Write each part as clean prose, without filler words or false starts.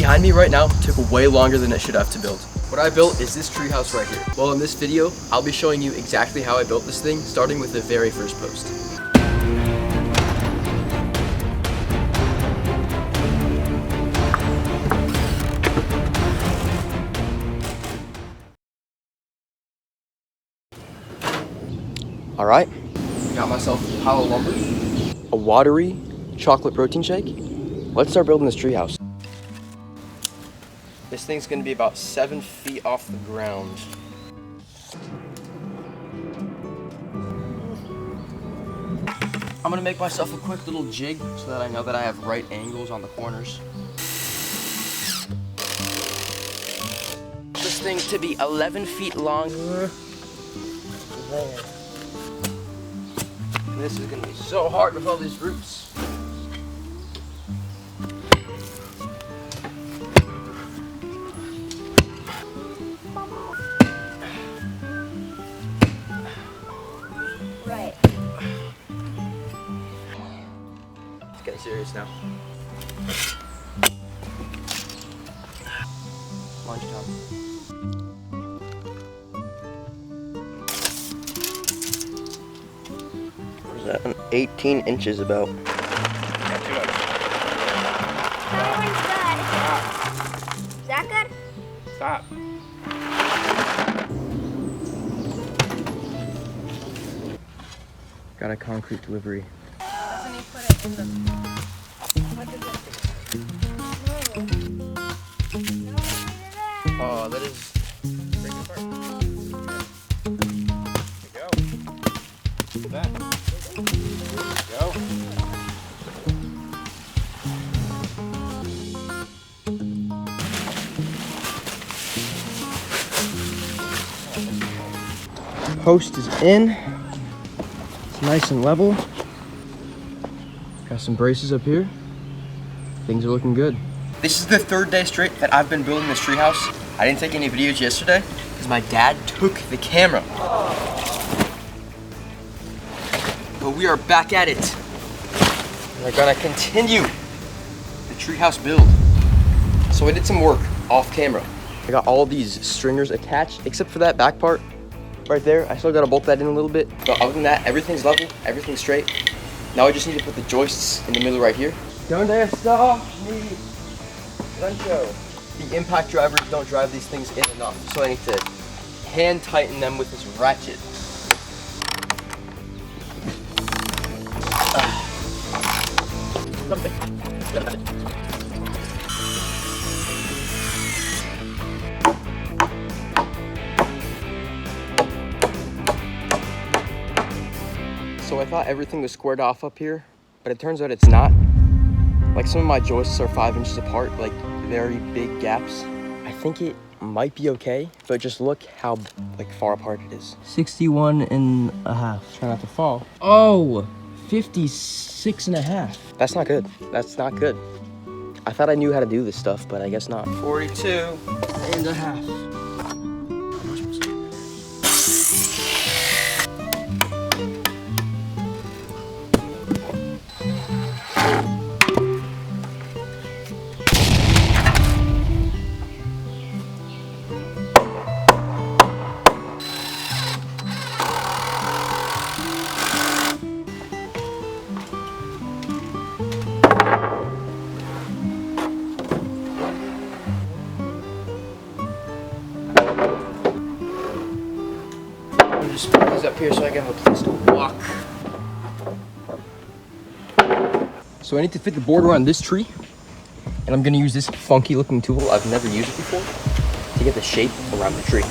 behind me right now took way longer than it should have to build. What I built is this treehouse right here. Well, in this video, I'll be showing you exactly how I built this thing, starting with the very first post. All right, got myself a pile of lumber, a watery chocolate protein shake. Let's start building this treehouse. This thing's gonna be about 7 feet off the ground. I'm gonna make myself a quick little jig so that I know that I have right angles on the corners. This thing to be 11 feet long. This is gonna be so hard with all these roots. Right. It's getting serious now. Lunchtime. What is that? 18 inches about. That one's good. Is that good? Stop. Got a concrete delivery. Doesn't he put it in the... What is it? No. Oh, that is. Break it apart. There you go. Look at that. There you go. Post is in. It's nice and level. Got some braces up here. Things are looking good. This is the third day straight that I've been building this treehouse. I didn't take any videos yesterday because my dad took the camera. But we are back at it. We're gonna continue the treehouse build. So I did some work off camera. I got all these stringers attached except for that back part right there. I still gotta bolt that in a little bit. But other than that, everything's level, everything's straight. Now I just need to put the joists in the middle right here. Donde está mi gancho? The impact drivers don't drive these things in enough, so I need to hand tighten them with this ratchet. So I thought everything was squared off up here, but it turns out it's not. Like some of my joists are 5 inches apart, like very big gaps. I think it might be okay, but just look how like far apart it is. 61 and a half. Try not to fall. Oh, 56 and a half. That's not good. That's not good. I thought I knew how to do this stuff, but I guess not. 42 and a half. Just put these up here so I can have a place to walk. So I need to fit the border on this tree, and I'm gonna use this funky looking tool. I've never used it before to get the shape around the tree.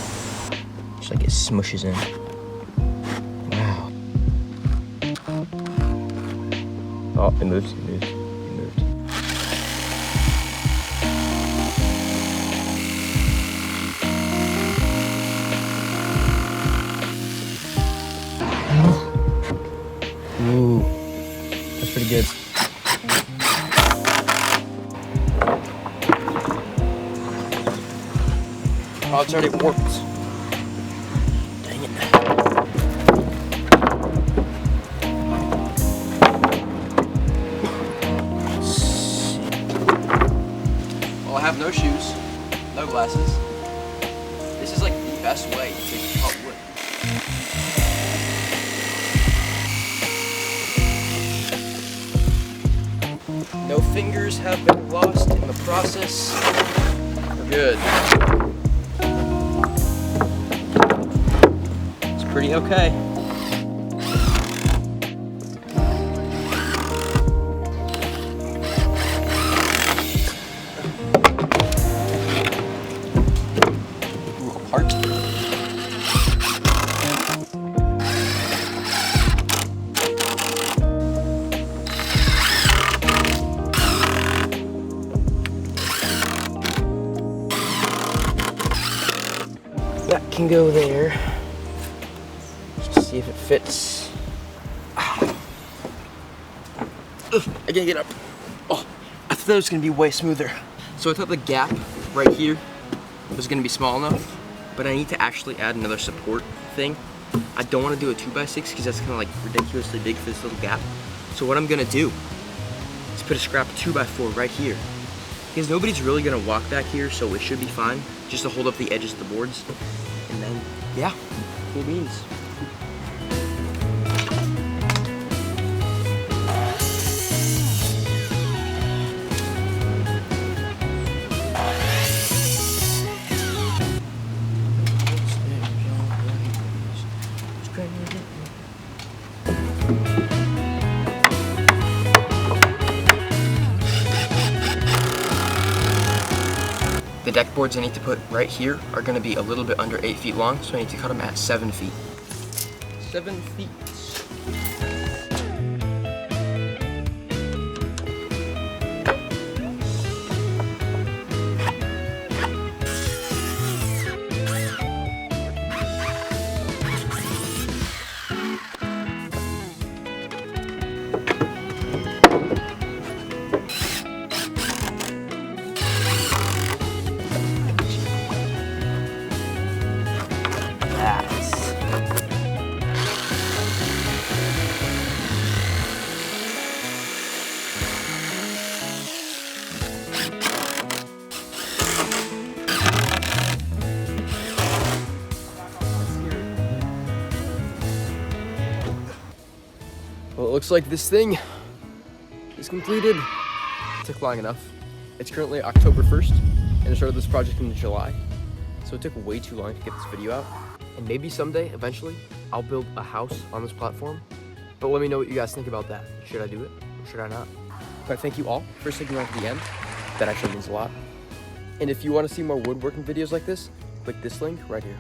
Just like it smushes in. Wow. Oh, it moves, it moves, it moved. Ooh, that's pretty good. Oh, it's already warped. Dang it. Well, I have no shoes, no glasses. This is like the best way to cut wood. No fingers have been lost in the process. We're good. It's pretty okay. Apart. That can go there. Just to see if it fits. Ugh, I can't get up. Oh, I thought it was gonna be way smoother. So I thought the gap right here was gonna be small enough, but I need to actually add another support thing. I don't wanna do a 2x6 because that's kinda like ridiculously big for this little gap. So what I'm gonna do is put a scrap 2x4 right here. Because nobody's really gonna walk back here, so it should be fine. Just to hold up the edges of the boards. And then, yeah, cool beans. The deck boards I need to put right here are going to be a little bit under 8 feet long, so I need to cut them at 7 feet. 7 feet. Well, it looks like this thing is completed. It took long enough. It's currently October 1st, and I started this project in July. So it took way too long to get this video out. And maybe someday, eventually, I'll build a house on this platform. But let me know what you guys think about that. Should I do it or should I not? But thank you all for sticking around to the end. That actually means a lot. And if you want to see more woodworking videos like this, click this link right here.